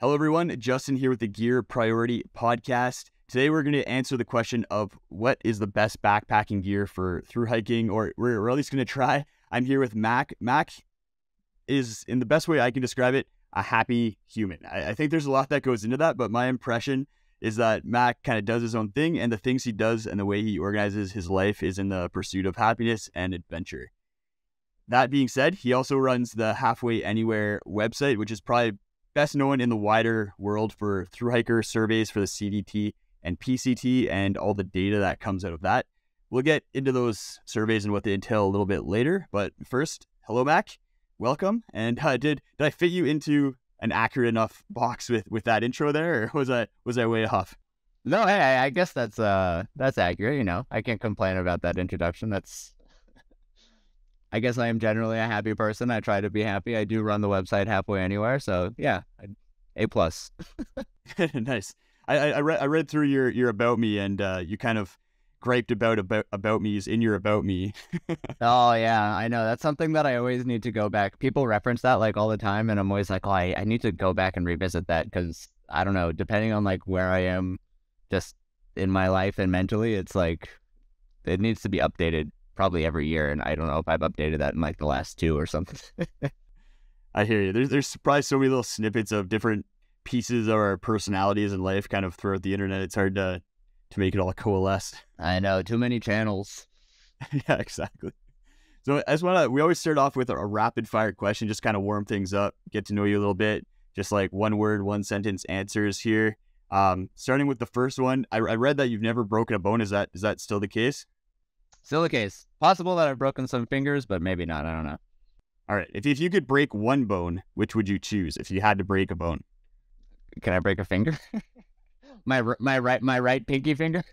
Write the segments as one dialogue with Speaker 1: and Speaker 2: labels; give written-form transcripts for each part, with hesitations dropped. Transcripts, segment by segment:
Speaker 1: Hello, everyone. Justin here with the Gear Priority Podcast. Today, we're going to answer the question of what is the best backpacking gear for through hiking, or we're at least going to try. I'm here with Mac. Mac is, in the best way I can describe it, a happy human. I think there's a lot that goes into that, but my impression is that Mac kind of does his own thing, and the things he does and the way he organizes his life is in the pursuit of happiness and adventure. That being said, he also runs the Halfway Anywhere website, which is probably best known in the wider world for Thru-Hiker surveys for the CDT and PCT and all the data that comes out of that. We'll get into those surveys and what they entail a little bit later. But first, hello, Mac. Welcome. And did I fit you into an accurate enough box with that intro there, or was I way off?
Speaker 2: No, hey, I guess that's accurate. You know, I can't complain about that introduction. I guess I am generally a happy person. I try to be happy. I do run the website Halfway Anywhere, so yeah, A+.
Speaker 1: Nice. I read through your about me, and you kind of griped about me's in your about me.
Speaker 2: Oh yeah, I know. That's something that I always need to go back. People reference that like all the time, and I'm always like, oh, I need to go back and revisit that because I don't know. Depending on like where I am, just in my life and mentally, it's like it needs to be updated probably every year, and I don't know if I've updated that in like the last 2 or something.
Speaker 1: I hear you. There's probably so many little snippets of different pieces of our personalities in life kind of throughout the internet. It's hard to make it all coalesce.
Speaker 2: I know, too many channels.
Speaker 1: Yeah, exactly. So we always start off with a rapid fire question, just kind of warm things up, get to know you a little bit, just like one word, one sentence answers here. Starting with the first one, I read that you've never broken a bone. Is that still the case?
Speaker 2: Still the case. Possible that I've broken some fingers, but maybe not. I don't know.
Speaker 1: All right. If you could break one bone, which would you choose if you had to break a bone?
Speaker 2: Can I break a finger? my right pinky finger?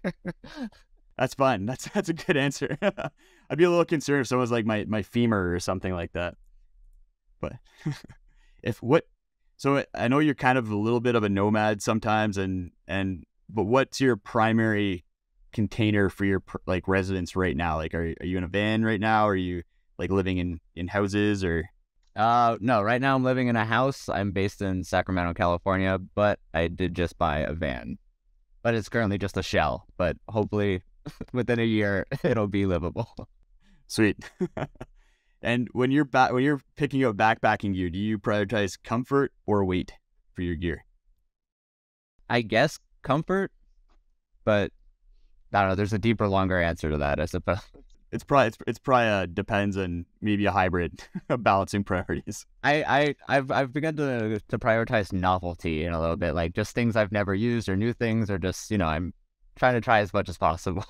Speaker 1: That's fine. That's a good answer. I'd be a little concerned if someone's like my femur or something like that. But so I know you're kind of a little bit of a nomad sometimes, but what's your primary container for your like residence right now? Like, are you in a van right now? Are you like living in houses or?
Speaker 2: No, right now I'm living in a house. I'm based in Sacramento, California, but I did just buy a van. But it's currently just a shell, but hopefully within a year it'll be livable.
Speaker 1: Sweet. And when you're picking up backpacking gear, do you prioritize comfort or weight for your gear?
Speaker 2: I guess comfort, but I don't know. There's a deeper, longer answer to that, I suppose.
Speaker 1: It's probably depends on maybe a hybrid of balancing priorities.
Speaker 2: I've begun to prioritize novelty in a little bit, like just things I've never used or new things, or just I'm trying to try as much as possible.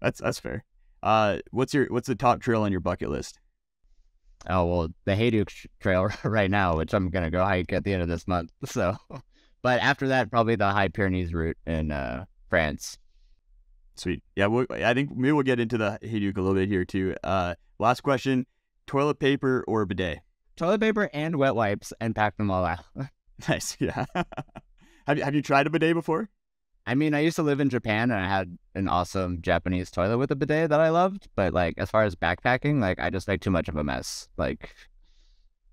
Speaker 1: That's fair. What's the top trail on your bucket list?
Speaker 2: Oh well, the Headlamp trail right now, which I'm gonna go hike at the end of this month. So, but after that, probably the High Pyrenees route in France.
Speaker 1: Sweet. Yeah, I think maybe we'll get into the Headuk a little bit here too. Last question, toilet paper or bidet?
Speaker 2: Toilet paper and wet wipes, and pack them all out.
Speaker 1: Nice, yeah. Have you tried a bidet before?
Speaker 2: I mean, I used to live in Japan, and I had an awesome Japanese toilet with a bidet that I loved. But like, as far as backpacking, like I just make too much of a mess. Like,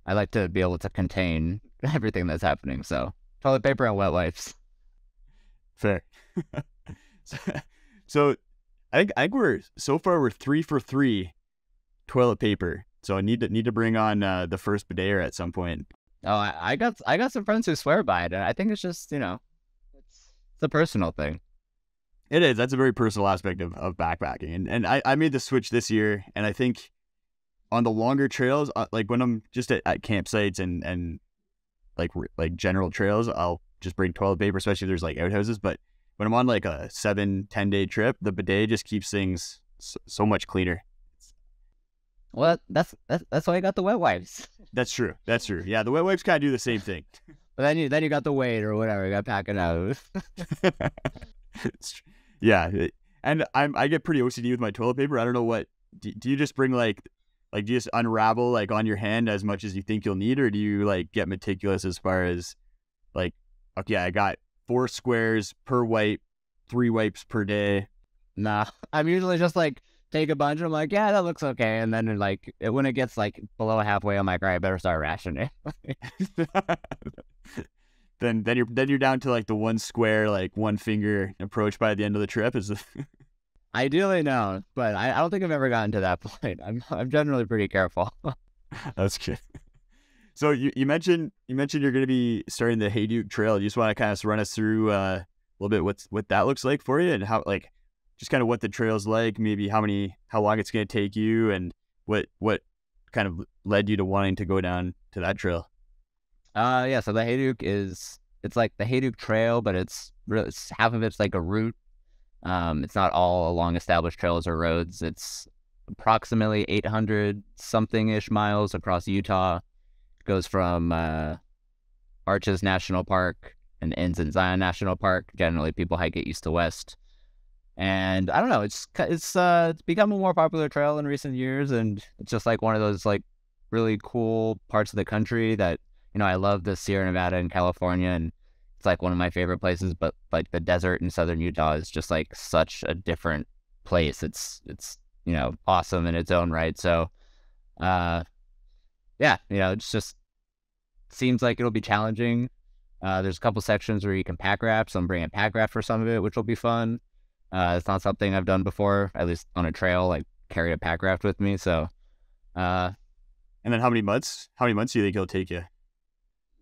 Speaker 2: I like to be able to contain everything that's happening. So, toilet paper and wet wipes.
Speaker 1: Fair. So I think we're 3 for 3 toilet paper. So I need to bring on the first bidet at some point.
Speaker 2: Oh, I got some friends who swear by it. I think it's just it's a personal thing.
Speaker 1: It is. That's a very personal aspect of backpacking, and I made the switch this year. And I think on the longer trails, like when I'm just at campsites and like general trails, I'll just bring toilet paper, especially if there's like outhouses. But when I'm on like a 7-10 day trip, the bidet just keeps things so much cleaner.
Speaker 2: Well, that's why I got the wet wipes.
Speaker 1: That's true. Yeah, the wet wipes kind of do the same thing.
Speaker 2: But then you got the weight or whatever. You got to pack it out.
Speaker 1: Yeah, and I get pretty OCD with my toilet paper. I don't know what. Do you just bring like do you just unravel like on your hand as much as you think you'll need, or do you like get meticulous as far as like, okay, I got 4 squares per wipe, 3 wipes per day?
Speaker 2: Nah, I'm usually just like take a bunch. I'm like, yeah, that looks okay. And then when it gets like below halfway, I'm like, all right, I better start rationing.
Speaker 1: then you're down to like the one square, like one finger approach by the end of the trip.
Speaker 2: Ideally, no, but I don't think I've ever gotten to that point. I'm generally pretty careful.
Speaker 1: That's good. So you mentioned you're going to be starting the Hey Duke Trail. You just want to kind of run us through a little bit what that looks like for you, and how, like, just kind of what the trail's like, maybe how long it's going to take you, and what kind of led you to wanting to go down to that trail.
Speaker 2: Yeah. So the Hey Duke it's like the Hey Duke Trail, but it's half of it's like a route. It's not all along established trails or roads. It's approximately 800 something ish miles across Utah. It goes from Arches National Park and ends in Zion National Park. Generally, people hike it east to west. And I don't know, it's become a more popular trail in recent years, and it's just like one of those like really cool parts of the country that, I love the Sierra Nevada and California, and it's like one of my favorite places, but like the desert in southern Utah is just like such a different place. It's awesome in its own right. So yeah, it's just seems like it'll be challenging. There's a couple sections where you can pack raft, so I'm bringing a pack raft for some of it, which will be fun. It's not something I've done before, at least on a trail, like carry a pack raft with me. So,
Speaker 1: and then how many months do you think it'll take you?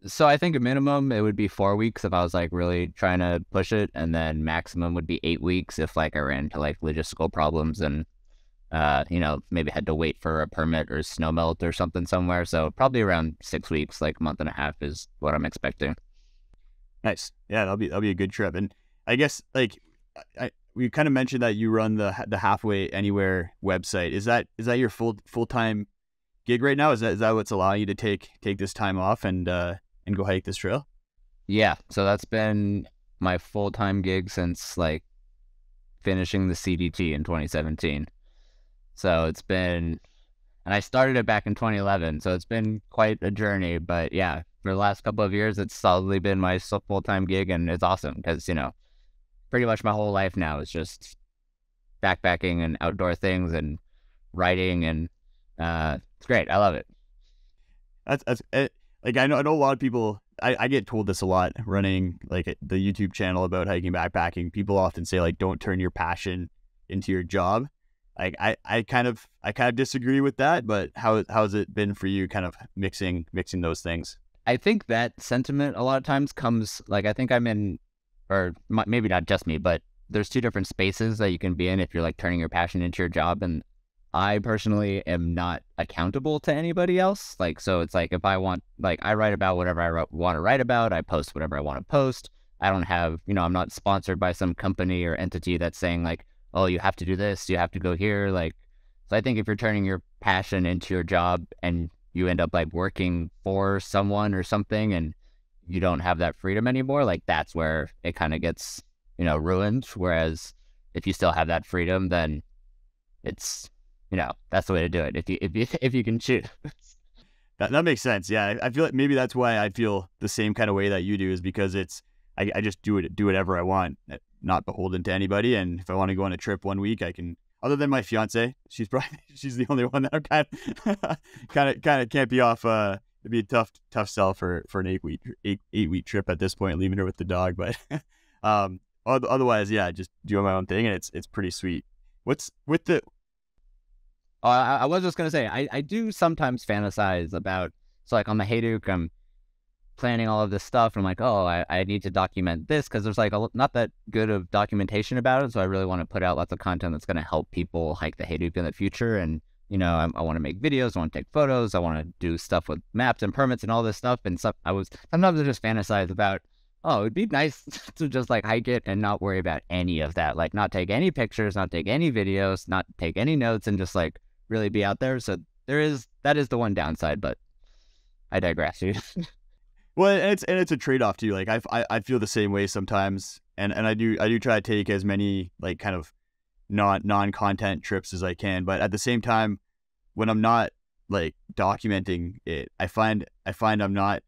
Speaker 2: So I think a minimum it would be 4 weeks if I was like really trying to push it, and then maximum would be 8 weeks if like I ran into like logistical problems and maybe had to wait for a permit or snow melt or something somewhere. So probably around 6 weeks, like a month and a half is what I'm expecting.
Speaker 1: Nice. Yeah, that'll be a good trip. And I guess like we kind of mentioned that you run the Halfway Anywhere website. Is that your full-time gig right now? Is that what's allowing you to take this time off and go hike this trail?
Speaker 2: Yeah. So that's been my full-time gig since like finishing the CDT in 2017. So it's been, and I started it back in 2011. So it's been quite a journey, but yeah, for the last couple of years, it's solidly been my full-time gig, and it's awesome because, pretty much my whole life now is just backpacking and outdoor things and writing, and it's great. I love it.
Speaker 1: That's like I know a lot of people. I get told this a lot running like the YouTube channel about hiking backpacking. People often say like, don't turn your passion into your job. Like I kind of disagree with that. But how's it been for you, kind of mixing those things?
Speaker 2: I think that sentiment a lot of times comes like, I think I'm in, or maybe not just me, but there's two different spaces that you can be in if you're like turning your passion into your job. And I personally am not accountable to anybody else. Like, so it's like, if I want, like, I write about whatever I want to write about, I post whatever I want to post. I don't have, I'm not sponsored by some company or entity that's saying like, oh, you have to do this, you have to go here. Like, so I think if you're turning your passion into your job and you end up like working for someone or something, and you don't have that freedom anymore, like that's where it kind of gets, ruined. Whereas if you still have that freedom, then it's, that's the way to do it. If you can choose.
Speaker 1: That makes sense. Yeah. I feel like maybe that's why I feel the same kind of way that you do, is because I just do whatever I want, not beholden to anybody. And if I want to go on a trip 1 week, I can, other than my fiance, she's the only one that I'm kind of can't be off. It'd be a tough sell for an 8-week trip at this point, leaving her with the dog. But otherwise, yeah, just doing my own thing, and it's pretty sweet. What's with the?
Speaker 2: I was just gonna say, I do sometimes fantasize about, so like on the Hey Duke, I'm planning all of this stuff, and I'm like, oh, I need to document this because there's like not that good of documentation about it. So I really want to put out lots of content that's going to help people hike the Hey Duke in the future. And I want to make videos, I want to take photos, I want to do stuff with maps and permits and all this stuff. And sometimes I just fantasize about, oh, it'd be nice to just like hike it and not worry about any of that, like not take any pictures, not take any videos, not take any notes, and just like really be out there. So that is the one downside, but I digress.
Speaker 1: Well, and it's a trade-off too. Like I feel the same way sometimes, and I do try to take as many like kind of non-content trips as I can. But at the same time, when I'm not like documenting it, I find I'm not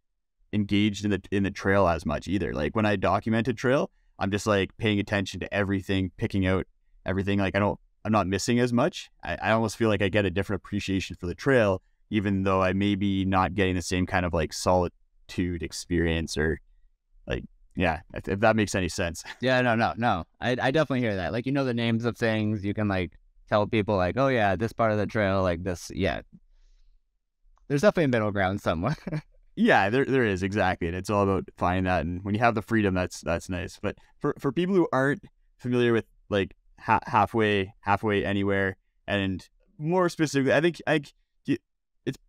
Speaker 1: engaged in the trail as much either. Like when I document a trail, I'm just like paying attention to everything, picking out everything. Like I'm not missing as much. I almost feel like I get a different appreciation for the trail, even though I may be not getting the same kind of like solitude experience or Like, yeah, if that makes any sense.
Speaker 2: Yeah, no. I definitely hear that. Like, the names of things. You can like tell people like, oh yeah, this part of the trail, like this. Yeah, there's definitely a middle ground somewhere.
Speaker 1: Yeah, there is, exactly, and it's all about finding that. And when you have the freedom, that's nice. But for people who aren't familiar with like halfway anywhere, and more specifically, I think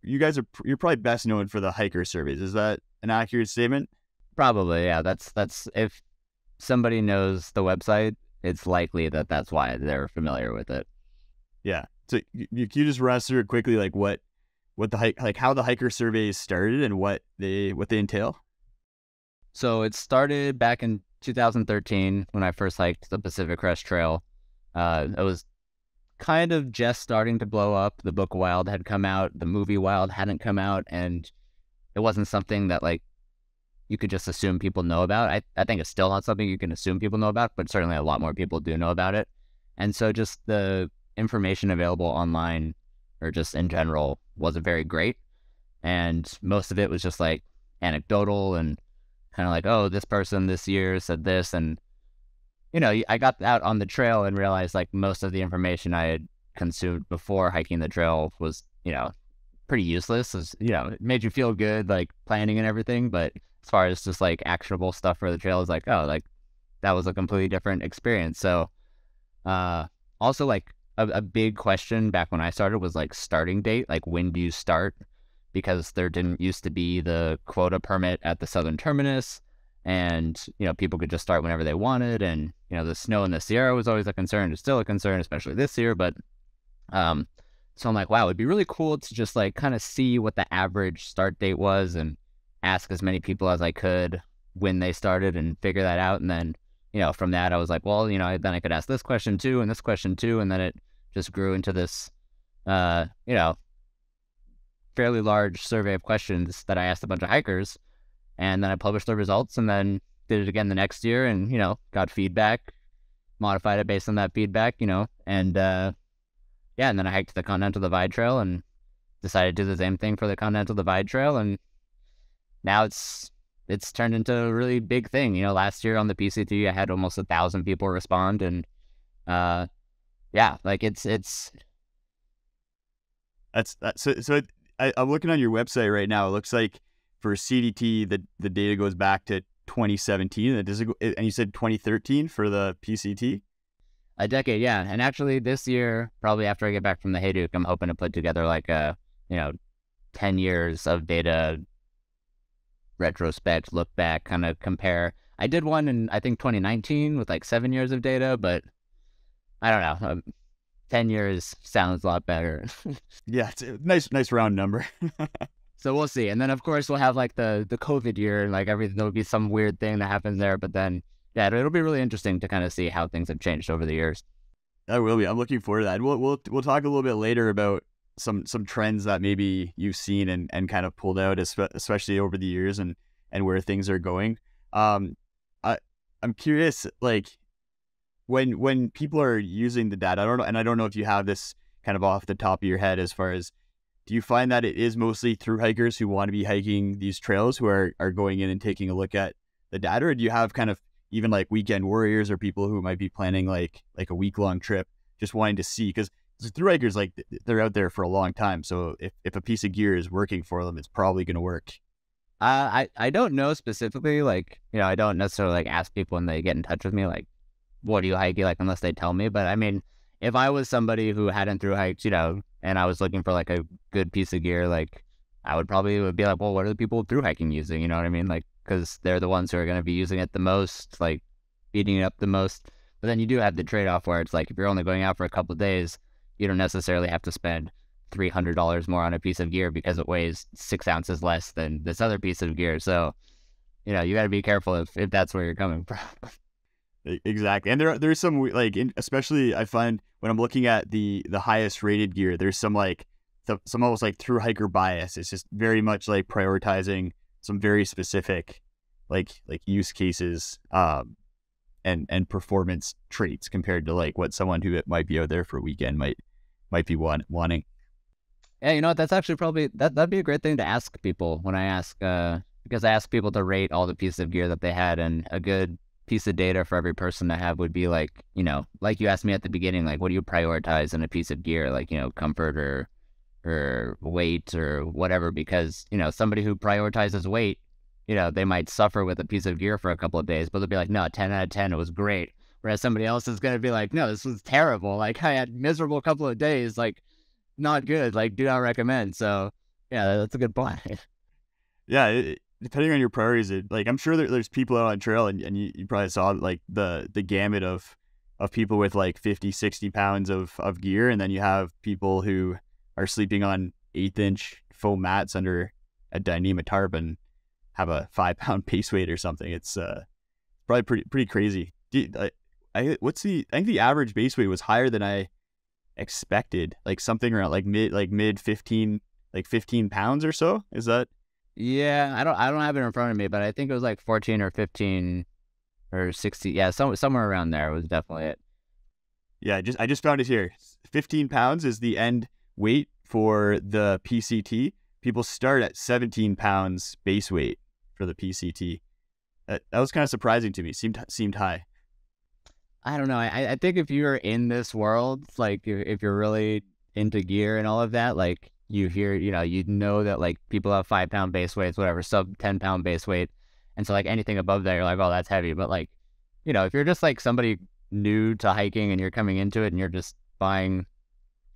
Speaker 1: you guys you're probably best known for the hiker surveys. Is that an accurate statement?
Speaker 2: Probably, yeah. That's if somebody knows the website, it's likely that that's why they're familiar with it.
Speaker 1: Yeah. So you just run us through it quickly, like what the hike, like how the hiker surveys started and what they entail.
Speaker 2: So it started back in 2013 when I first hiked the Pacific Crest Trail. It was kind of just starting to blow up. The book Wild had come out, the movie Wild hadn't come out, and it wasn't something that like you could just assume people know about. I think it's still not something you can assume people know about, but certainly a lot more people do know about it. And so just the information available online or just in general wasn't very great. And most of it was just like anecdotal and kind of like, oh, this person this year said this. And, I got out on the trail and realized like most of the information I had consumed before hiking the trail was, pretty useless. It made you feel good, like planning and everything. But as far as just like actionable stuff for the trail, is like, oh, like that was a completely different experience. So, also like a big question back when I started was like starting date, like when do you start? Because there didn't used to be the quota permit at the southern terminus, and people could just start whenever they wanted. And the snow in the Sierra was always a concern. It's still a concern, especially this year. But so I'm like, wow, it'd be really cool to just like kind of see what the average start date was and ask as many people as I could when they started and figure that out. And then, from that, I was like, well, then I could ask this question too and this question too. And then it just grew into this, fairly large survey of questions that I asked a bunch of hikers. And then I published the results and then did it again the next year and, got feedback, modified it based on that feedback, and and then I hiked the Continental Divide Trail and decided to do the same thing for the Continental Divide Trail. And now it's turned into a really big thing. Last year on the PCT, I had almost 1,000 people respond. And like it's
Speaker 1: so I'm looking on your website right now. It looks like for CDT, the data goes back to 2017. And you said 2013 for the PCT?
Speaker 2: A decade, yeah. And actually this year, probably after I get back from the Hayduke, I'm hoping to put together like a, 10 years of data retrospect, look back, kind of compare. I did one in, I think, 2019 with like 7 years of data, but I don't know. 10 years sounds a lot better.
Speaker 1: Yeah, it's a nice round number.
Speaker 2: So we'll see. And then, of course, we'll have like the COVID year and like everything. There'll be some weird thing that happens there. But then, yeah, it'll be really interesting to kind of see how things have changed over the years.
Speaker 1: That will be. I'm looking forward to that. We'll talk a little bit later about some trends that maybe you've seen and kind of pulled out, especially over the years and where things are going. I'm curious, like when people are using the data, I don't know if you have this kind of off the top of your head as far as, do you find that it is mostly through hikers who want to be hiking these trails who are going in and taking a look at the data, or do you have kind of even like weekend warriors or people who might be planning like a week-long trip just wanting to see? Because through hikers, like they're out there for a long time, so if a piece of gear is working for them, it's probably going to work.
Speaker 2: I don't know specifically, like, I don't necessarily like ask people when they get in touch with me, like, what do you hike? Like, unless they tell me. But I mean, if I was somebody who hadn't through hiked, and I was looking for like a good piece of gear, like I would probably be like, well, what are the people through hiking using? You know what I mean? Like, because they're the ones who are going to be using it the most, like beating it up the most. But then you do have the trade-off where it's like, if you're only going out for a couple of days, you don't necessarily have to spend $300 more on a piece of gear because it weighs 6 ounces less than this other piece of gear. So, you got to be careful if that's where you're coming from.
Speaker 1: Exactly. And there's some like, especially I find when I'm looking at the highest rated gear, there's some like some almost like through hiker bias. It's just very much like prioritizing some very specific like use cases and performance traits compared to like what someone who might be out there for a weekend might be wanting.
Speaker 2: Yeah, that's actually probably that'd be a great thing to ask people when I ask because I asked people to rate all the pieces of gear that they had, and a good piece of data for every person to have would be like, like you asked me at the beginning, like what do you prioritize in a piece of gear, like, comfort or weight or whatever, because, somebody who prioritizes weight, they might suffer with a piece of gear for a couple of days, but they'll be like, no, 10 out of 10, it was great. Whereas somebody else is going to be like, no, this was terrible. Like I had miserable couple of days, like not good, like do not recommend. So yeah, that's a good point.
Speaker 1: Yeah, depending on your priorities, like I'm sure there's people out on trail, and you probably saw like the gamut of people with like 50, 60 pounds of gear, and then you have people who are sleeping on 1/8-inch foam mats under a Dyneema tarp and have a 5-pound base weight or something. It's probably pretty crazy. I think the average base weight was higher than I expected, like something around like mid 15, like 15 pounds or so. Is that?
Speaker 2: Yeah, I don't have it in front of me, but I think it was like 14 or 15 or 60. Yeah, somewhere around there was definitely it.
Speaker 1: Yeah, I just found it here. 15 pounds is the end weight for the PCT. People start at 17 pounds base weight for the PCT. That was kind of surprising to me. Seemed high.
Speaker 2: I don't know. I think if you're in this world, like if you're really into gear and all of that, like you hear, you know that like people have 5-pound base weights, whatever, sub 10-pound base weight. And so like anything above that, you're like, oh, that's heavy. But like, if you're just like somebody new to hiking and you're coming into it and you're just buying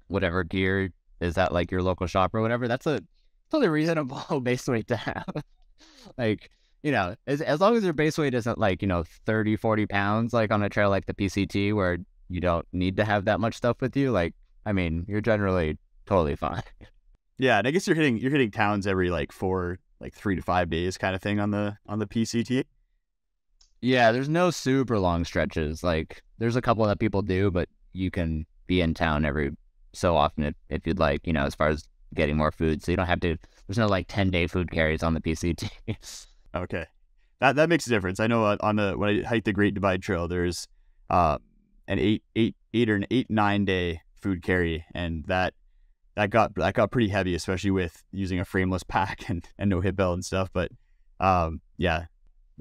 Speaker 2: whatever gear is at like your local shop or whatever, that's a totally reasonable base weight to have. Like, as long as your base weight isn't like, 30, 40 pounds, like on a trail like the PCT where you don't need to have that much stuff with you, like, I mean, you're generally totally fine.
Speaker 1: Yeah, and I guess you're hitting towns every like 3 to 5 days kind of thing on the PCT.
Speaker 2: Yeah, there's no super long stretches. Like, there's a couple that people do, but you can be in town every so often if you'd like, as far as getting more food. So you don't have to, there's no like 10-day food carries on the PCT.
Speaker 1: Okay. That makes a difference. I know when I hike the Great Divide Trail, there's an 9-day food carry, and that got pretty heavy, especially with using a frameless pack and no hip belt and stuff. But yeah.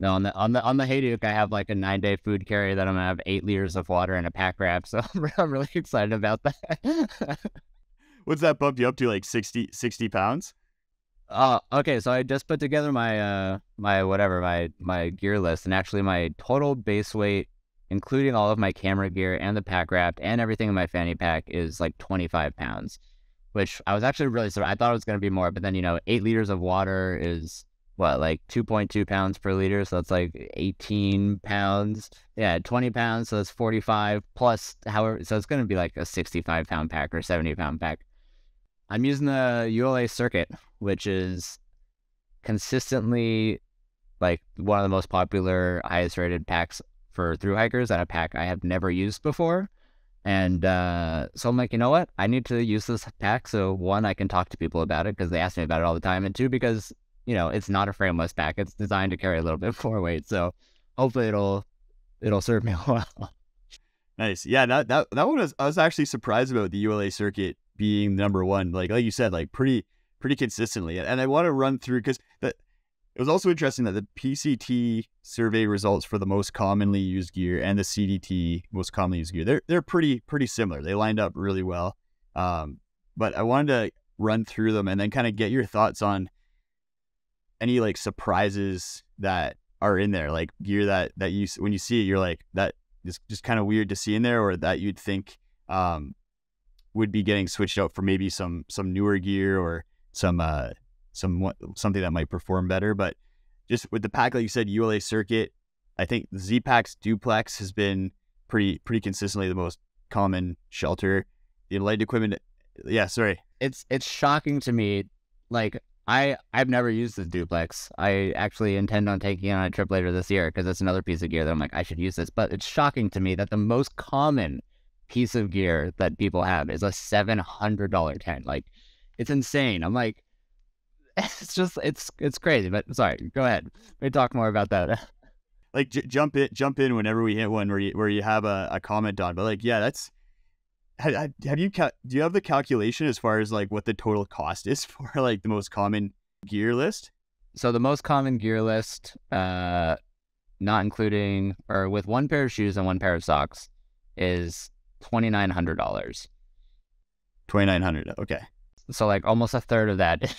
Speaker 2: No, on the Hayduke, I have like a 9-day food carry that I'm gonna have 8 liters of water and a pack wrap. So I'm really excited about that.
Speaker 1: What's that bump you up to, like 60 pounds?
Speaker 2: Okay, so I just put together my my gear list, and actually my total base weight, including all of my camera gear and the pack wrap and everything in my fanny pack, is like 25 pounds, which I was actually really surprised. I thought it was going to be more, but then 8 liters of water is what, like 2.2 pounds per liter, so that's like 18 pounds. Yeah, 20 pounds, so that's 45 plus however, so it's going to be like a 65-pound pack or 70-pound pack. I'm using the ULA Circuit, which is consistently like one of the most popular, highest rated packs for Thru-Hikers, and a pack I have never used before. And so I'm like, you know what? I need to use this pack. So one, I can talk to people about it because they ask me about it all the time. And two, because, it's not a frameless pack. It's designed to carry a little bit more weight. So hopefully it'll serve me well.
Speaker 1: Nice. Yeah, that one I was actually surprised about the ULA Circuit being number one, like you said, like pretty consistently. And I want to run through, because it was also interesting that the PCT survey results for the most commonly used gear and the CDT most commonly used gear, they're pretty similar. They lined up really well. But I wanted to run through them and then kind of get your thoughts on any like surprises that are in there, like gear that you, when you see it, you're like, that is just kind of weird to see in there, or that you'd think would be getting switched out for maybe some newer gear or something that might perform better. But just with the pack, like you said, ULA Circuit, I think the Z-Pack's Duplex has been pretty consistently the most common shelter. The light equipment, yeah, sorry.
Speaker 2: It's shocking to me. Like, I've never used this Duplex. I actually intend on taking it on a trip later this year because it's another piece of gear that I'm like, I should use this. But it's shocking to me that the most common piece of gear that people have is a $700 tent. Like, it's insane. I'm like, it's just, it's crazy. But sorry, go ahead. We talk more about that.
Speaker 1: Like, jump in whenever we hit one where you have a comment on. But like, yeah, that's. Do you have the calculation as far as like what the total cost is for like the most common gear list?
Speaker 2: So the most common gear list, not including or with one pair of shoes and one pair of socks, is $2,900.
Speaker 1: 2,900. Okay.
Speaker 2: So like almost a third of that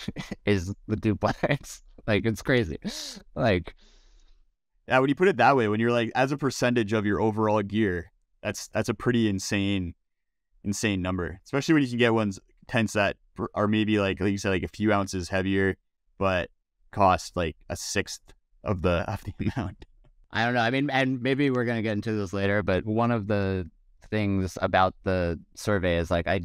Speaker 2: is the duplex. Like it's crazy. Like
Speaker 1: Yeah, when you put it that way, when you're like as a percentage of your overall gear, that's a pretty insane number. Especially when you can get tents that are maybe like you said, like a few ounces heavier, but cost like a sixth of the amount.
Speaker 2: I don't know. I mean, and maybe we're gonna get into this later, but one of the things about the survey is like I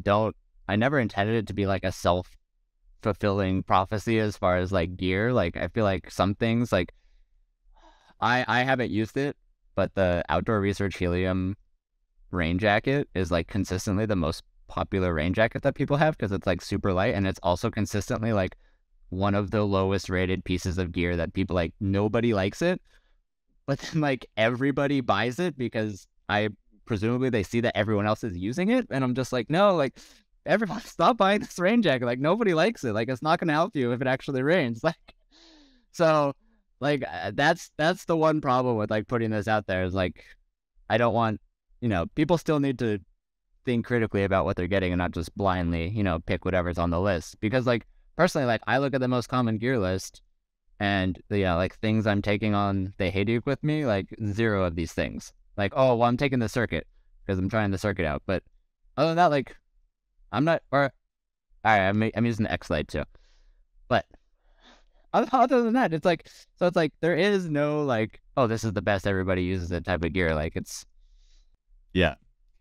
Speaker 2: never intended it to be like a self-fulfilling prophecy as far as like gear. Like I feel like some things like I haven't used it, but the Outdoor Research Helium rain jacket is like consistently the most popular rain jacket that people have because it's like super light, and it's also consistently like one of the lowest rated pieces of gear that people like. Nobody likes it, but then like everybody buys it because presumably they see that everyone else is using it, and I'm just like, no, like everyone stop buying this rain jacket. Like nobody likes it. Like it's not going to help you if it actually rains. Like so. Like that's the one problem with like putting this out there is like I don't want, people still need to think critically about what they're getting and not just blindly, pick whatever's on the list. Because like personally, like I look at the most common gear list and like things I'm taking on the Hayduk with me, like zero of these things. Like, oh, well, I'm taking the circuit because I'm trying the circuit out. But other than that, like I'm not, or all right, I'm using the X-Lite too. But other than that, it's like, so it's like there is no like, oh, this is the best, everybody uses it type of gear. Like it's,
Speaker 1: yeah.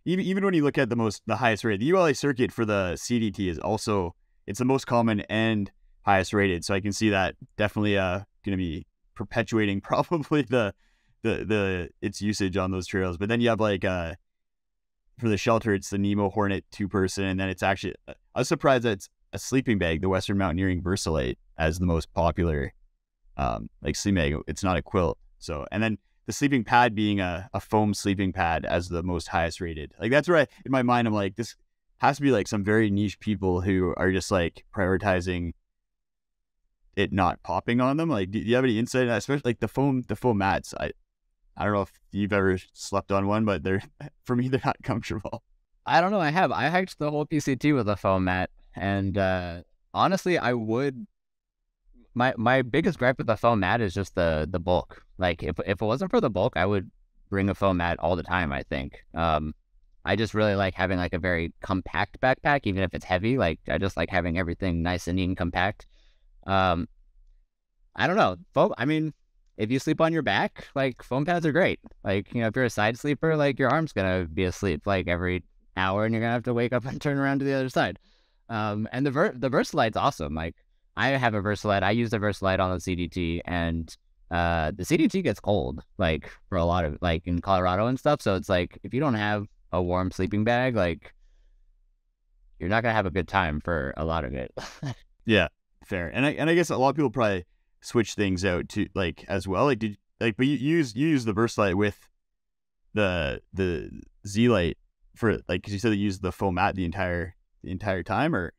Speaker 1: Even when you look at the highest rated, the ULA circuit for the CDT is also, it's the most common and highest rated. So I can see that definitely going to be perpetuating probably its usage on those trails. But then you have like for the shelter, it's the Nemo Hornet 2-person, and then it's actually, I was surprised that it's a sleeping bag, the Western Mountaineering Versalite, as the most popular like sleeping bag. It's not a quilt. So, and then the sleeping pad being a foam sleeping pad as the most highest rated. Like that's where in my mind I'm like, this has to be like some very niche people who are just like prioritizing it not popping on them. Like do you have any insight on that? Especially like the foam mats. I don't know if you've ever slept on one, but for me they're not comfortable.
Speaker 2: I don't know. I hiked the whole PCT with a foam mat, and honestly, I would. My biggest gripe with the foam mat is just the bulk. Like if it wasn't for the bulk, I would bring a foam mat all the time. I think. I just really like having like a very compact backpack, even if it's heavy. Like I just like having everything nice and neat and compact. I don't know. Foam. I mean, if you sleep on your back, like foam pads are great. Like if you're a side sleeper, like your arm's gonna be asleep like every hour, and you're gonna have to wake up and turn around to the other side. And the Versalite's awesome. Like I have a Versalite. I use the Versalite on the CDT, and the CDT gets cold, like for a lot of like in Colorado and stuff. So it's like if you don't have a warm sleeping bag, like you're not gonna have a good time for a lot of it.
Speaker 1: Yeah, fair. And I guess a lot of people probably switch things out to like as well. Like but you use the Versalite with the Z-Lite for like, because you said you use the foam mat the entire time, or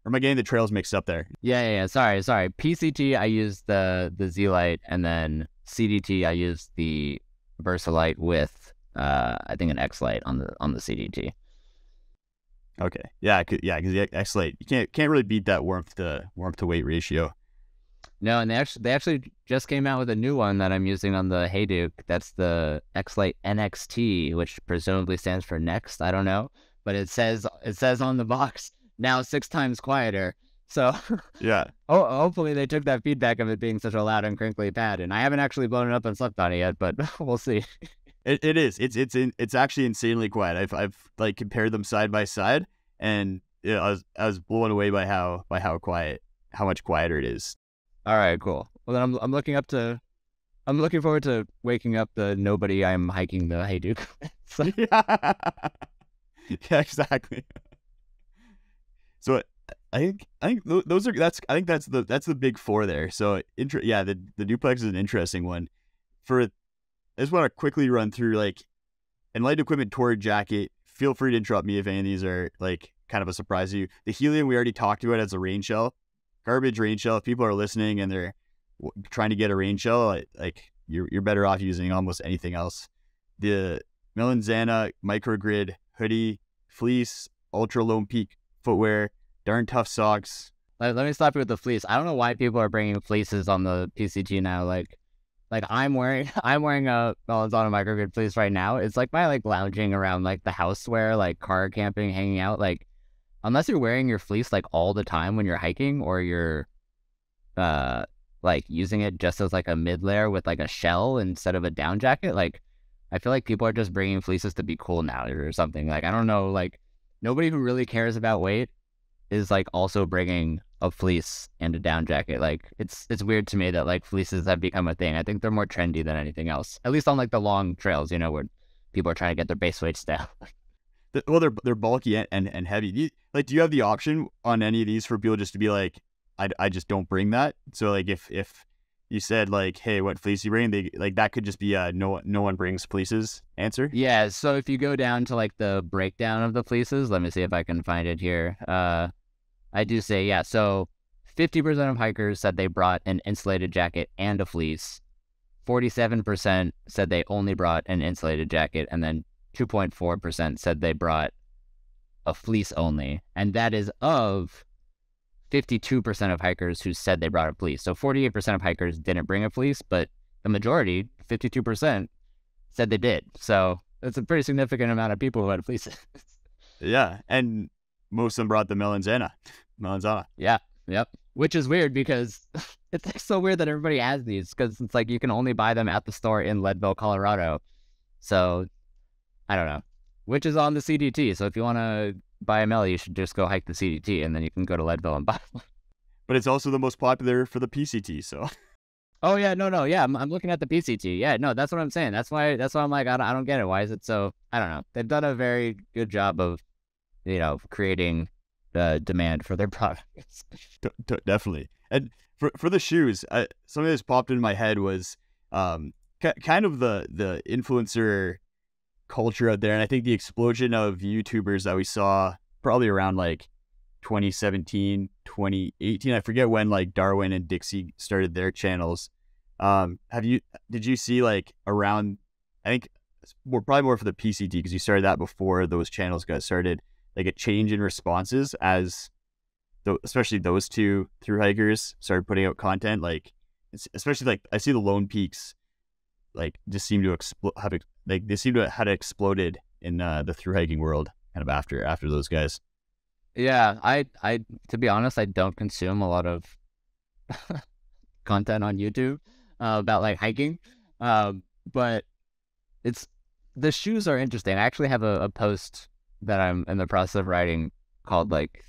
Speaker 1: am I getting the trails mixed up there?
Speaker 2: Yeah. Sorry. PCT I use the Z-Lite, and then CDT I use the Versalite with I think an X-Lite on the CDT.
Speaker 1: Okay. Yeah, because the X-Lite, you can't really beat that warmth to weight ratio.
Speaker 2: No, and they actually just came out with a new one that I'm using on the Hayduk. That's the X-Lite NXT, which presumably stands for next. I don't know, but it says on the box now 6 times quieter. So
Speaker 1: yeah.
Speaker 2: Hopefully they took that feedback of it being such a loud and crinkly pad, and I haven't actually blown it up and slept on it yet, but we'll see.
Speaker 1: It is. It's actually insanely quiet. I've like compared them side by side, and I was blown away by how much quieter it is.
Speaker 2: All right, cool. Well, then I'm looking forward to waking up the nobody I'm hiking the Hayduk. So.
Speaker 1: Yeah, exactly. So I think that's the big four there. So the duplex is an interesting one. I just want to quickly run through like, in light equipment tour jacket. Feel free to interrupt me if any of these are like kind of a surprise to you. The helium we already talked about as a rain shell. Garbage rain shell. If people are listening and they're trying to get a rain shell, like you're better off using almost anything else. The Melanzana microgrid hoodie, fleece, ultra Lone Peak footwear, darn tough socks.
Speaker 2: Let me stop you with the fleece. I don't know why people are bringing fleeces on the PCG now. Like I'm wearing a Melanzana microgrid fleece right now. It's like my like lounging around like the house wear, like car camping, hanging out. Like unless you're wearing your fleece like all the time when you're hiking, or you're like using it just as like a mid layer with like a shell instead of a down jacket. Like I feel like people are just bringing fleeces to be cool now or something. Like I don't know. Like nobody who really cares about weight is like also bringing a fleece and a down jacket. Like it's weird to me that like fleeces have become a thing. I think they're more trendy than anything else, at least on like the long trails, you know, where people are trying to get their base weights down.
Speaker 1: Well, they're bulky and heavy. Do you have the option on any of these for people just to be like, I just don't bring that? So like if you said like, hey, what fleece you bring, they like that could just be a no one brings fleeces answer.
Speaker 2: Yeah, so if you go down to like the breakdown of the fleeces, let me see if I can find it here. I do say, yeah, so 50% of hikers said they brought an insulated jacket and a fleece. 47% said they only brought an insulated jacket, and then 2.4% said they brought a fleece only. And that is of 52% of hikers who said they brought a fleece. So 48% of hikers didn't bring a fleece, but the majority, 52%, said they did. So that's a pretty significant amount of people who had fleeces.
Speaker 1: Yeah, and most of them brought the Melanzana.
Speaker 2: Yeah, yep. Which is weird because it's like so weird that everybody has these, because it's like you can only buy them at the store in Leadville, Colorado. So I don't know, which is on the CDT. So if you want to buy a Mel, you should just go hike the CDT, and then you can go to Leadville and buy one.
Speaker 1: But it's also the most popular for the PCT. So.
Speaker 2: Oh yeah, no, yeah, I'm looking at the PCT. Yeah, no, that's what I'm saying. That's why I'm like, I don't get it. Why is it so? I don't know. They've done a very good job of, you know, creating the demand for their products.
Speaker 1: Definitely. And for the shoes, something that's popped in my head was kind of the influencer culture out there, and I think the explosion of YouTubers that we saw probably around like 2017, 2018. I forget when like Darwin and Dixie started their channels. Did you see like around, I think probably more for the PCT because you started that before those channels got started, like a change in responses as especially those two Thru-Hikers started putting out content, like especially like I see the Lone Peaks like just seem to they seem to have exploded in the Thru-Hiking world kind of after those guys.
Speaker 2: Yeah, I to be honest, I don't consume a lot of content on YouTube about like hiking, but the shoes are interesting. I actually have a post that I'm in the process of writing called like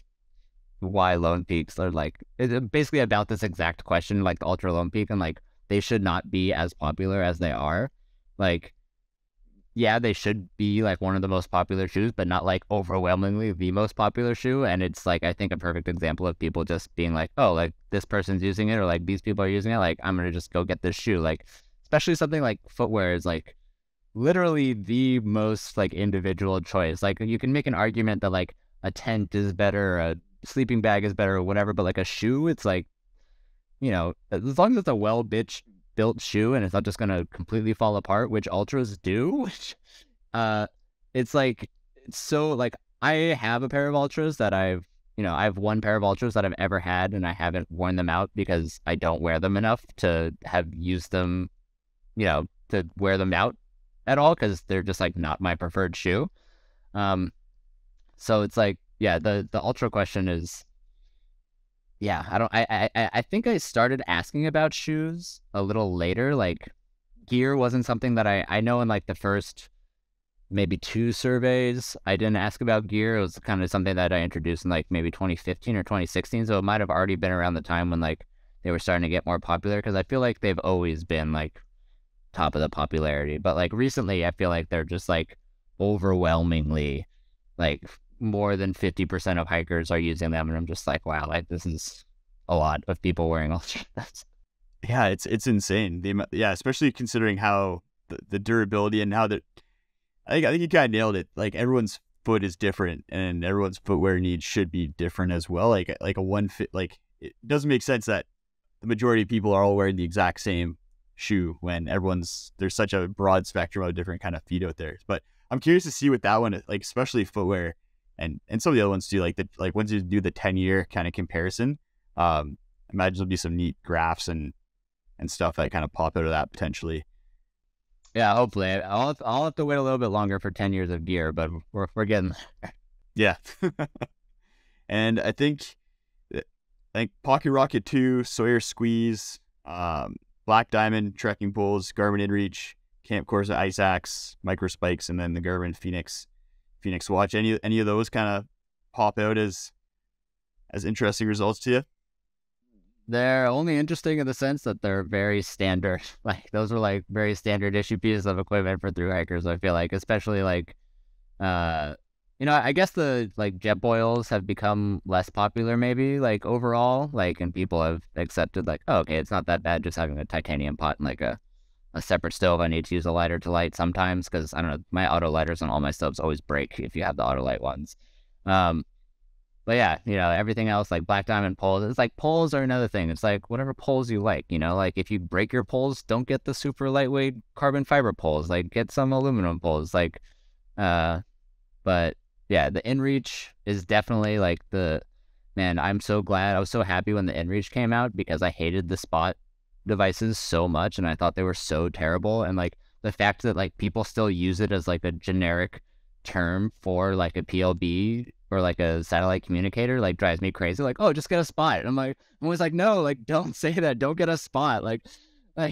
Speaker 2: why Lone Peaks are like, it's basically about this exact question, like the Ultra Lone Peak, and like they should not be as popular as they are. Like, yeah, they should be like one of the most popular shoes, but not like overwhelmingly the most popular shoe. And it's like, I think a perfect example of people just being like, oh, like this person's using it, or like these people are using it, like I'm gonna just go get this shoe. Like, especially something like footwear is like literally the most like individual choice. Like you can make an argument that like a tent is better, a sleeping bag is better, or whatever, but like a shoe, it's like, you know, as long as it's a built shoe and it's not just gonna completely fall apart, which ultras do, which it's like, so like I have a pair of ultras that I have one pair of ultras that I've ever had, and I haven't worn them out because I don't wear them enough to have used them, you know, to wear them out at all, because they're just like not my preferred shoe. So it's like, yeah, the ultra question is, yeah, I think I started asking about shoes a little later. Like gear wasn't something that I know in like the first maybe 2 surveys, I didn't ask about gear. It was kind of something that I introduced in like maybe 2015 or 2016. So it might have already been around the time when like they were starting to get more popular, because I feel like they've always been like top of the popularity. But like recently, I feel like they're just like overwhelmingly like more than 50% of hikers are using them, and I'm just like, wow, like this is a lot of people wearing ultras.
Speaker 1: Yeah, it's insane. Especially considering how the durability and how I think you kind of nailed it. Like everyone's foot is different, and everyone's footwear needs should be different as well. Like a one fit, like it doesn't make sense that the majority of people are all wearing the exact same shoe when there's such a broad spectrum of different kind of feet out there. But I'm curious to see what that one, like especially footwear and some of the other ones too, like once you do the 10-year kind of comparison, imagine there'll be some neat graphs and stuff that kind of pop out of that potentially.
Speaker 2: Yeah, hopefully. I'll have to wait a little bit longer for 10 years of gear, but we're getting there.
Speaker 1: Yeah. And I think Pocket Rocket 2, Sawyer Squeeze, Black Diamond trekking poles, Garmin InReach, Camp Corsa Ice Axe, Micro Spikes, and then the Garmin Phoenix watch. Any of those kind of pop out as interesting results to you?
Speaker 2: They're only interesting in the sense that they're very standard. Like those are like very standard issue pieces of equipment for Thru-Hikers. I feel like, especially like, I guess the like jet boils have become less popular maybe like overall, like, and people have accepted like, oh, okay, it's not that bad just having a titanium pot and like a separate stove. I need to use a lighter to light sometimes because I don't know, my auto lighters on all my stoves always break if you have the auto light ones. But yeah, everything else like Black Diamond poles, it's like poles are another thing. It's like whatever poles you like, like if you break your poles, don't get the super lightweight carbon fiber poles, like get some aluminum poles, like, but yeah, the InReach is definitely like man, I'm so glad. I was so happy when the InReach came out because I hated the Spot devices so much and I thought they were so terrible. And like the fact that like people still use it as like a generic term for like a PLB or like a satellite communicator like drives me crazy. Like, oh, just get a Spot. And I'm always like, no, like don't say that. Don't get a Spot. So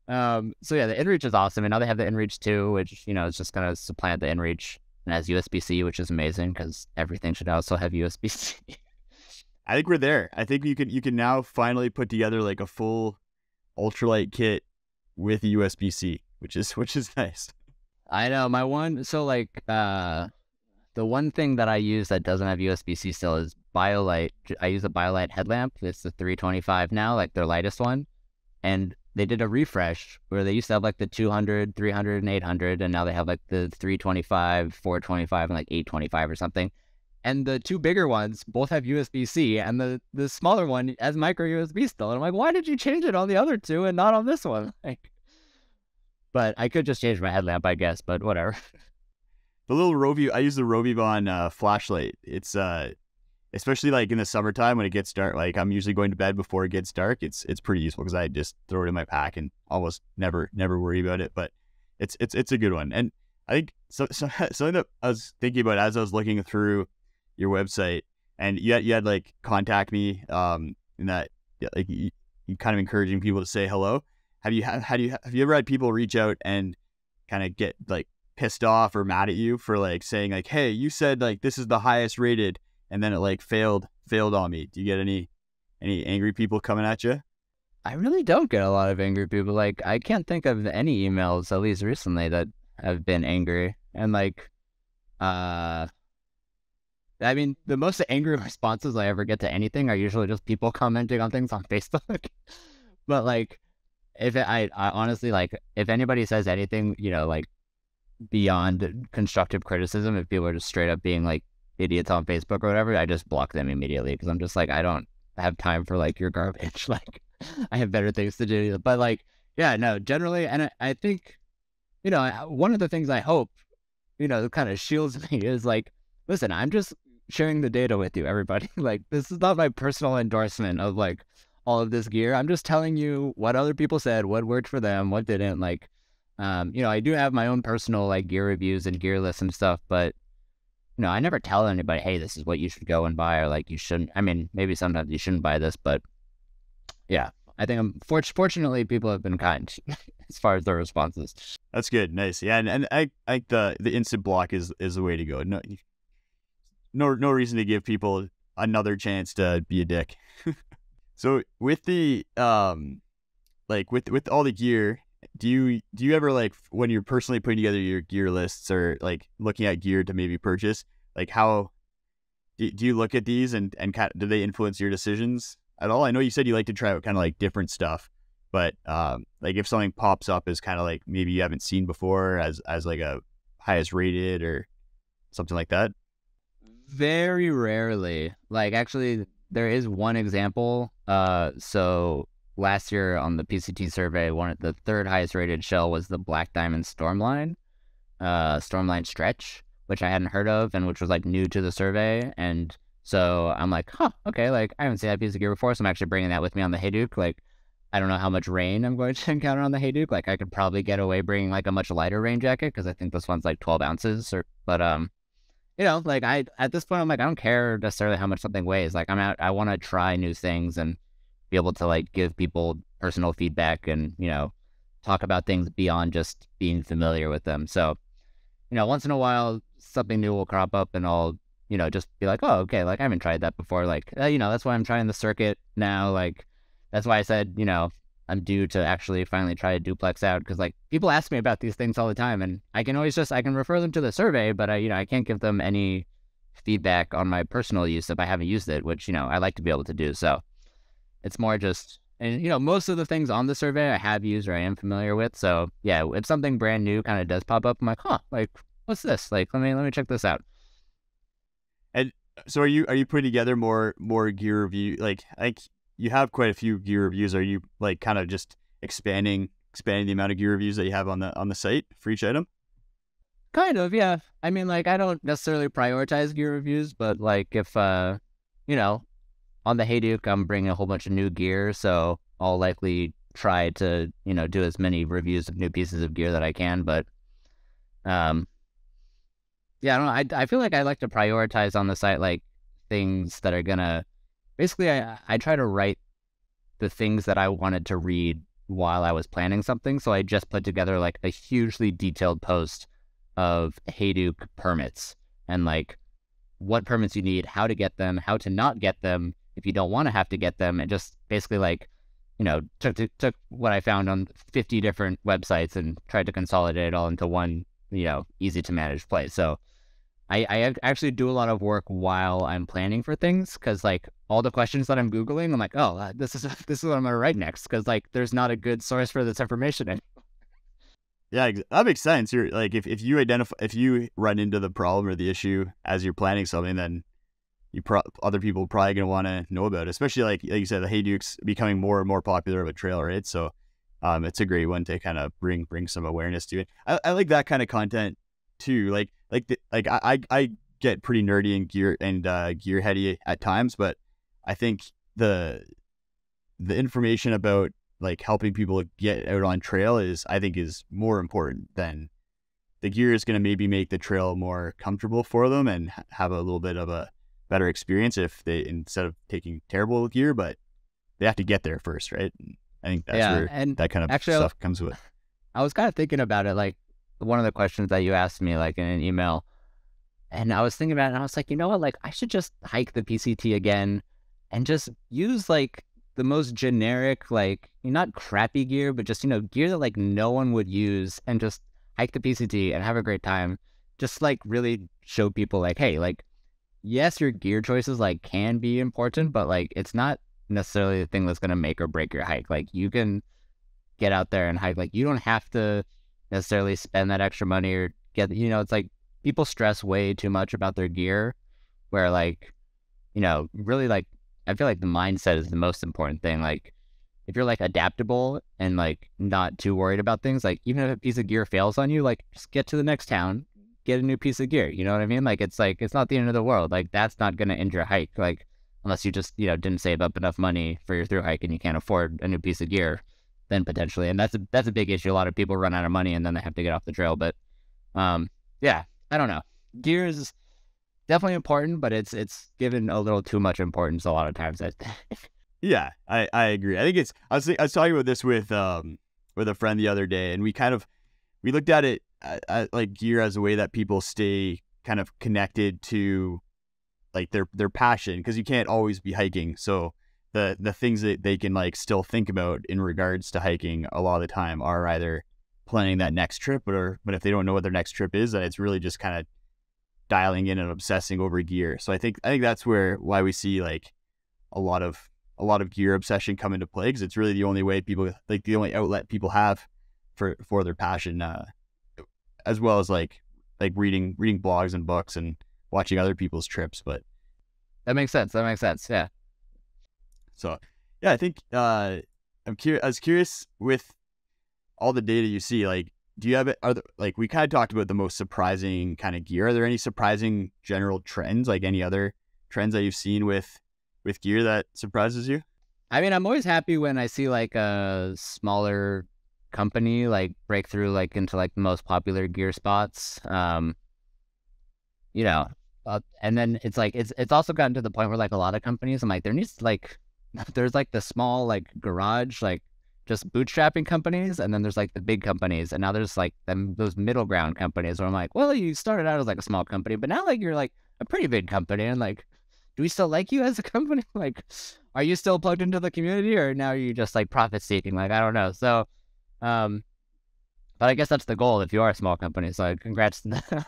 Speaker 2: yeah, the InReach is awesome. And now they have the InReach 2, which, is just going to supplant the InReach and has USB-C, which is amazing because everything should also have USB-C.
Speaker 1: I think we're there. I think you can now finally put together like a full ultralight kit with USB-C, which is nice.
Speaker 2: I know the one thing that I use that doesn't have USB-C still is BioLite. I use a BioLite headlamp. It's the 325 now, like their lightest one. And they did a refresh where they used to have like the 200, 300, and 800, and now they have like the 325, 425, and like 825 or something. And the two bigger ones both have USB-C, and the smaller one has micro USB still. And I'm like, why did you change it on the other two and not on this one? But I could just change my headlamp, I guess, but whatever.
Speaker 1: The little Rovi, I use the Rovibon flashlight. It's especially like in the summertime when it gets dark, like I'm usually going to bed before it gets dark. It's pretty useful because I just throw it in my pack and almost never worry about it. But it's a good one. And I think something that I was thinking about as I was looking through your website, and you had like contact me in that like you kind of encouraging people to say hello. Have you ever had people reach out and kind of get like pissed off or mad at you for like saying like, hey, you said like this is the highest rated and then it like failed on me? Do you get any angry people coming at you?
Speaker 2: I really don't get a lot of angry people. Like I can't think of any emails, at least recently, that have been angry. And like, I mean, the most angry responses I ever get to anything are usually just people commenting on things on Facebook. But like, I honestly, like, if anybody says anything, like beyond constructive criticism, if people are just straight up being like idiots on Facebook or whatever, I just block them immediately because I'm just like, I don't have time for like your garbage. Like, I have better things to do. But like, yeah, no, generally, and I think, one of the things I hope, kind of shields me is like, listen, I'm just sharing the data with you, everybody. Like, this is not my personal endorsement of like all of this gear. I'm just telling you what other people said, what worked for them, what didn't. Like, I do have my own personal like gear reviews and gear lists and stuff, but I never tell anybody, hey, this is what you should go and buy, or like you shouldn't. I mean, maybe sometimes you shouldn't buy this, but yeah, I think fortunately people have been kind as far as their responses.
Speaker 1: That's good, nice, yeah, and I the instant block is the way to go. No reason to give people another chance to be a dick. So with the like with all the gear, do you ever like when you're personally putting together your gear lists or like looking at gear to maybe purchase, like how do you look at these and do they influence your decisions at all? I know you said you like to try out kind of like different stuff, but like if something pops up as kind of like maybe you haven't seen before as like a highest rated or something like that.
Speaker 2: Very rarely. Like actually there is one example. So last year on the PCT survey, the third highest rated shell was the Black Diamond Stormline Stretch, which I hadn't heard of and which was like new to the survey. And so I'm like, huh, okay, like I haven't seen that piece of gear before, so I'm actually bringing that with me on the Hayduke. Like, I don't know how much rain I'm going to encounter on the Hayduke. Like, I could probably get away bringing like a much lighter rain jacket because I think this one's like 12 ounces. But like at this point, I'm like, I don't care necessarily how much something weighs. Like, I want to try new things and be able to like give people personal feedback and talk about things beyond just being familiar with them. So once in a while, something new will crop up and I'll, just be like, oh, okay, like I haven't tried that before. Like, that's why I'm trying the circuit now. Like, that's why I said, I'm due to actually finally try a duplex out because like people ask me about these things all the time and I can refer them to the survey, but I can't give them any feedback on my personal use if I haven't used it, which, I like to be able to do. So it's more just, and most of the things on the survey I have used or I am familiar with. So yeah, if something brand new kind of does pop up, I'm like, huh, like what's this? Like let me check this out.
Speaker 1: And so are you putting together more gear review? Like you have quite a few gear reviews. Are you like kind of just expanding the amount of gear reviews that you have on the site for each item?
Speaker 2: Kind of, yeah. I mean, like I don't necessarily prioritize gear reviews, but like if on the Hayduke, I'm bringing a whole bunch of new gear, so I'll likely try to, do as many reviews of new pieces of gear that I can. But, yeah, I don't know. I feel like I like to prioritize on the site, like, things that are gonna, basically, I try to write the things that I wanted to read while I was planning something. So I just put together, like, a hugely detailed post of Hayduke permits and, like, what permits you need, how to get them, how to not get them, if you don't want to have to get them, and just basically like, took what I found on 50 different websites and tried to consolidate it all into one, easy to manage place. So I actually do a lot of work while I'm planning for things because like all the questions that I'm Googling, I'm like, oh, this is what I'm going to write next because like there's not a good source for this information anymore.
Speaker 1: Yeah, that makes sense. You're like if you run into the problem or the issue as you're planning something, then other people are probably gonna want to know about it. Especially like you said, the Hayduke's becoming more and more popular of a trail, right? So, it's a great one to kind of bring some awareness to it. I like that kind of content too. I get pretty nerdy in gear and gear heady at times, but I think the information about like helping people get out on trail is more important than the gear is going to maybe make the trail more comfortable for them and have a little bit of a better experience instead of taking terrible gear, but they have to get there first, right? And I think that's where and that kind of stuff comes with.
Speaker 2: I was kind of thinking about it, like one of the questions that you asked me, like in an email, and I was thinking about it, and I was like, you know what, like I should just hike the PCT again, and just use like the most generic, like not crappy gear, but just gear that like no one would use, and just hike the PCT and have a great time. Just like really show people like, hey, like yes, your gear choices like can be important, but like it's not necessarily the thing that's going to make or break your hike. Like you can get out there and hike. Like you don't have to necessarily spend that extra money or get, it's like people stress way too much about their gear where like, really like, I feel like the mindset is the most important thing. Like if you're like adaptable and like not too worried about things, like even if a piece of gear fails on you, like just get to the next town, get a new piece of gear. You know what I mean? Like it's not the end of the world. Like that's not going to end your hike. Like unless you just, didn't save up enough money for your through hike and you can't afford a new piece of gear, then potentially. And that's a big issue. A lot of people run out of money and then they have to get off the trail. But yeah, I don't know. Gear is definitely important, but it's given a little too much importance a lot of times.
Speaker 1: Yeah, I agree. I think I was talking about this with a friend the other day, and we looked at it like gear as a way that people stay kind of connected to like their passion, because you can't always be hiking. So the things that they can like still think about in regards to hiking a lot of the time are either planning that next trip, but if they don't know what their next trip is, then it's really just kind of dialing in and obsessing over gear. So I think that's why we see like a lot of gear obsession come into play, because it's really the only way people, like the only outlet people have for their passion, as well as like reading blogs and books and watching other people's trips. But
Speaker 2: that makes sense. Yeah.
Speaker 1: So yeah, I think I was curious with all the data you see, like, do you have it? Like, we kind of talked about the most surprising kind of gear. Are there any surprising general trends, like any other trends that you've seen with gear that surprises you?
Speaker 2: I mean, I'm always happy when I see like a smaller company like break through like into like the most popular gear spots. You know, and then it's like it's also gotten to the point where like a lot of companies, I'm like, there needs like there's like the small like garage like just bootstrapping companies, and then there's like the big companies, and now there's like those middle ground companies where I'm like, well, you started out as like a small company, but now like you're like a pretty big company, and like, do we still like you as a company? Like, are you still plugged into the community, or now are you just like profit seeking? Like, I don't know. So, um, but I guess that's the goal if you are a small company. So congrats to them.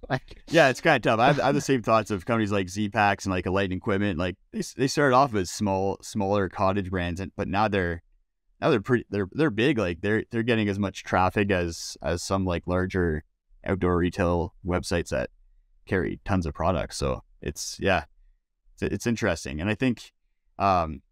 Speaker 2: Like,
Speaker 1: Yeah, it's kind of tough. I have the same thoughts of companies like Z-Packs and like Alight Equipment. Like they started off as smaller cottage brands, but now they're they're big. Like they're getting as much traffic as some like larger outdoor retail websites that carry tons of products. So it's interesting, and I think I'm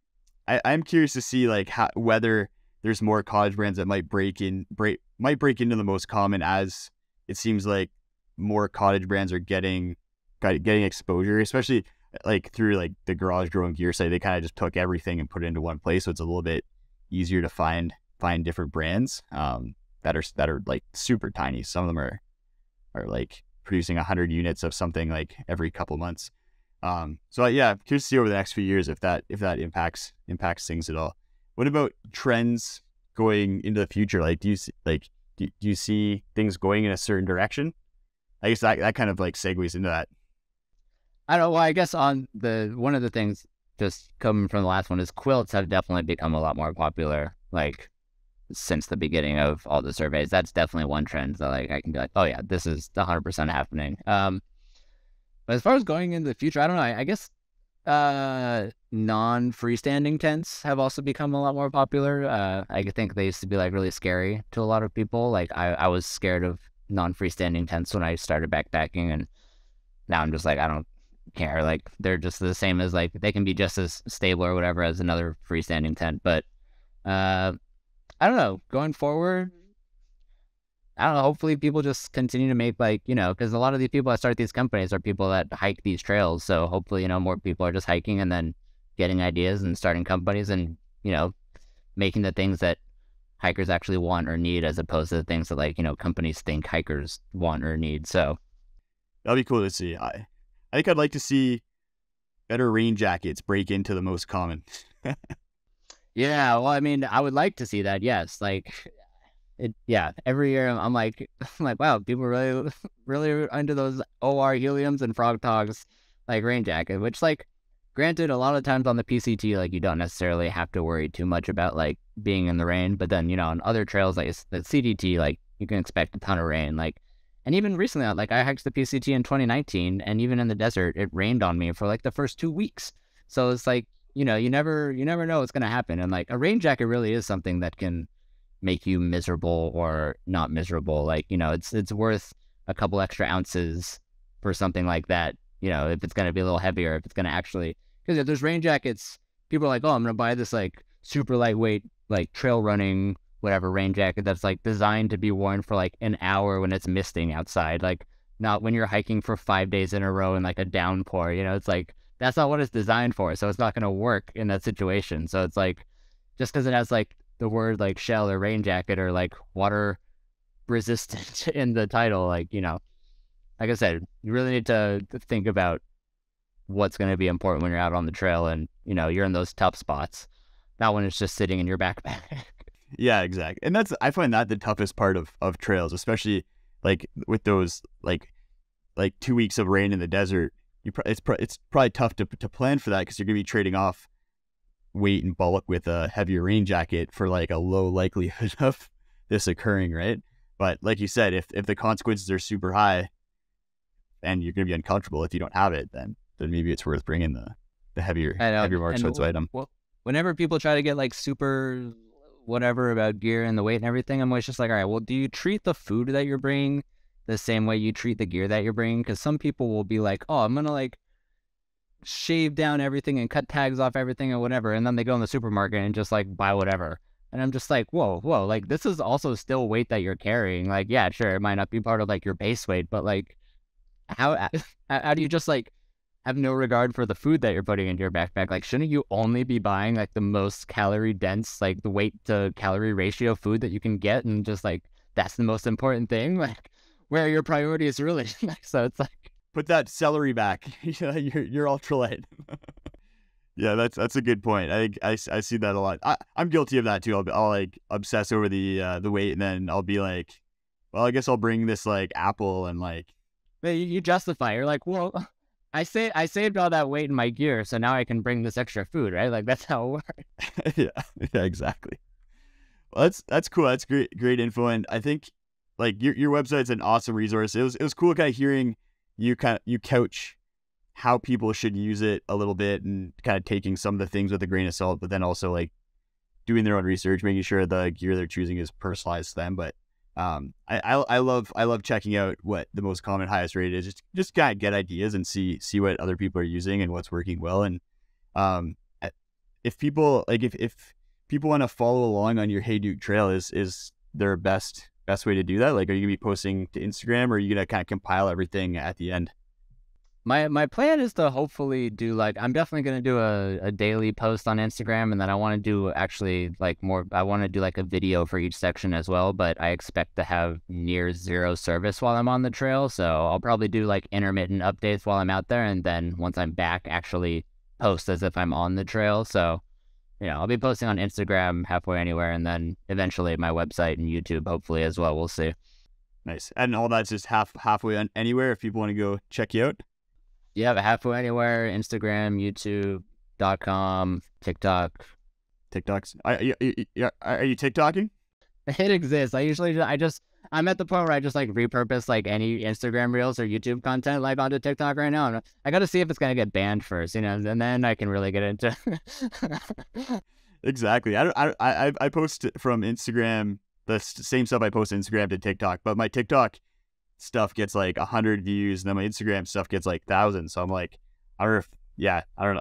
Speaker 1: curious to see like whether there's more cottage brands that might break into the most common, as it seems like more cottage brands are getting exposure, especially like through like the Garage Growing Gear site. They kind of just took everything and put it into one place, so it's a little bit easier to find different brands that are like super tiny. Some of them are like producing 100 units of something like every couple months. So yeah, curious to see over the next few years if that impacts things at all. What about trends going into the future? Like, do you see things going in a certain direction? I guess that kind of like segues into that.
Speaker 2: I don't know. Well, I guess on one of the things just coming from the last one is quilts have definitely become a lot more popular. Like since the beginning of all the surveys, that's definitely one trend that like I can be like, oh yeah, this is 100% happening. But as far as going into the future, I don't know. I guess non-freestanding tents have also become a lot more popular. I think they used to be like really scary to a lot of people. Like I was scared of non-freestanding tents when I started backpacking, and now I'm just like, I don't care. Like they're just the same as like they can be just as stable or whatever as another freestanding tent. But I don't know. Going forward, I don't know. Hopefully, people just continue to make like, because a lot of these people that start these companies are people that hike these trails. So hopefully, more people are just hiking and then getting ideas and starting companies and, making the things that hikers actually want or need, as opposed to the things that like, companies think hikers want or need. So
Speaker 1: that'll be cool to see. I think I'd like to see better rain jackets break into the most common.
Speaker 2: Yeah, well, I mean, I would like to see that. Yes, like. Every year I'm like, wow, people are really into those OR heliums and frog togs, like rain jacket. Which, like, granted, a lot of times on the PCT, like you don't necessarily have to worry too much about like being in the rain. But then on other trails like the CDT, like you can expect a ton of rain. Like, and even recently, like I hiked the PCT in 2019, and even in the desert, it rained on me for like the first 2 weeks. So it's like you never know what's gonna happen, and like a rain jacket really is something that can make you miserable or not miserable. Like, it's worth a couple extra ounces for something like that, if it's going to be a little heavier, if it's going to actually, because if there's rain jackets, people are like, oh, I'm going to buy this like super lightweight, like trail running, whatever rain jacket that's like designed to be worn for like an hour when it's misting outside. Like not when you're hiking for 5 days in a row in like a downpour, it's like, that's not what it's designed for. So it's not going to work in that situation. So it's like, just because it has like the word like shell or rain jacket or like water resistant in the title, like like I said, you really need to think about what's going to be important when you're out on the trail and you're in those tough spots, not when it's just sitting in your backpack.
Speaker 1: Yeah, exactly. And I find that the toughest part of trails, especially like with those like 2 weeks of rain in the desert. It's probably tough to plan for that, because you're gonna be trading off weight and bulk with a heavier rain jacket for like a low likelihood of this occurring, right? But like you said, if the consequences are super high and you're going to be uncomfortable if you don't have it, then maybe it's worth bringing the heavier more expensive item.
Speaker 2: Well, whenever people try to get like super whatever about gear and the weight and everything, I'm always just like, all right, well, do you treat the food that you're bringing the same way you treat the gear that you're bringing? Because some people will be like, oh, I'm gonna like shave down everything and cut tags off everything or whatever, and then they go in the supermarket and just like buy whatever. And I'm just like, whoa, like this is also still weight that you're carrying. Like, yeah, sure, it might not be part of like your base weight, but like how how do you just like have no regard for the food that you're putting into your backpack? Like, shouldn't you only be buying like the most calorie dense, like the weight to calorie ratio food that you can get, and just like that's the most important thing? Like, where are your priorities really? So it's like,
Speaker 1: Put that celery back. You're ultralight. Yeah, that's a good point. I think I see that a lot. I'm guilty of that too. I'll like obsess over the weight, and then I'll be like, well, I guess I'll bring this like apple and like.
Speaker 2: you justify. You're like, well, I saved all that weight in my gear, so now I can bring this extra food, right? Like that's how it works.
Speaker 1: Yeah, exactly. Well, that's cool. That's great info, and I think like your website's an awesome resource. It was cool kind of hearing you couch how people should use it a little bit, and kind of taking some of the things with a grain of salt, but then also like doing their own research, making sure the gear they're choosing is personalized to them. But I love checking out what the most common highest rate is, just kind of get ideas and see what other people are using and what's working well. And if people if people want to follow along on your Hey Duke trail, is there a best way to do that? Like, are you gonna be posting to Instagram, or are you gonna kind of compile everything at the end?
Speaker 2: My plan is to hopefully do like, I'm definitely going to do a daily post on Instagram, and then I want to do actually like more, I want to do like a video for each section as well, but I expect to have near zero service while I'm on the trail. So I'll probably do like intermittent updates while I'm out there, and then once I'm back, actually post as if I'm on the trail. So, I'll be posting on Instagram halfway anywhere, and then eventually my website and YouTube hopefully as well. We'll see.
Speaker 1: Nice. And all that's just halfway on anywhere if people want to go check you out.
Speaker 2: Yeah, halfway anywhere, Instagram, YouTube.com, TikTok.
Speaker 1: TikToks. Are you TikToking?
Speaker 2: It exists. I'm at the point where I just like repurpose like any Instagram reels or YouTube content like onto TikTok right now. And I got to see if it's going to get banned first, and then I can really get into.
Speaker 1: Exactly. I post from Instagram the same stuff I post Instagram to TikTok, but my TikTok stuff gets like 100 views, and then my Instagram stuff gets like thousands. So I'm like, I don't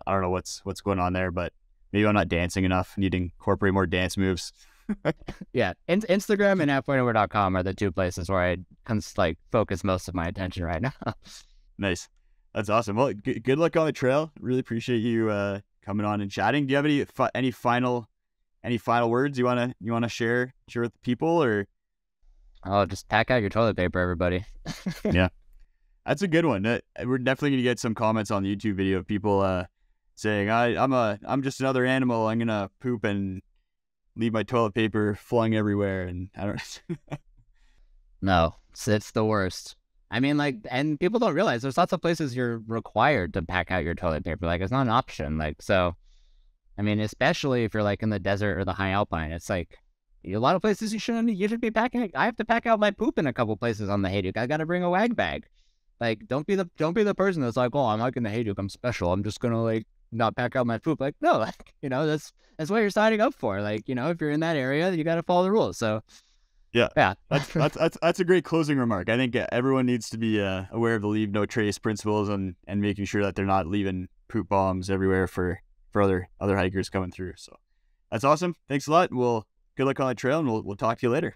Speaker 1: know what's going on there, but maybe I'm not dancing enough. I need to incorporate more dance moves.
Speaker 2: Yeah, Instagram and halfwaynowhere.com are the two places where I can like focus most of my attention right now.
Speaker 1: Nice. That's awesome. Well, good luck on the trail. Really appreciate you coming on and chatting. Do you have any final words you wanna share with the people, or?
Speaker 2: Oh, just pack out your toilet paper, everybody.
Speaker 1: Yeah, that's a good one. We're definitely gonna get some comments on the YouTube video of people saying, I'm just another animal. I'm gonna poop and leave my toilet paper flung everywhere, and I don't.
Speaker 2: No, it's the worst. I mean, like, and people don't realize there's lots of places you're required to pack out your toilet paper. Like, it's not an option. Like, so, I mean, especially if you're like in the desert or the high alpine, it's like a lot of places you should be packing. I have to pack out my poop in a couple places on the Hey Duke. I got to bring a wag bag. Like, don't be the person that's like, oh, I'm like in the Hey Duke, I'm special, I'm just gonna like not pack out my poop. Like, no, like, that's what you're signing up for. Like, if you're in that area, you got to follow the rules. So.
Speaker 1: Yeah. That's a great closing remark. I think everyone needs to be aware of the leave no trace principles, and making sure that they're not leaving poop bombs everywhere for other hikers coming through. So that's awesome. Thanks a lot. Well, good luck on the trail, and we'll talk to you later.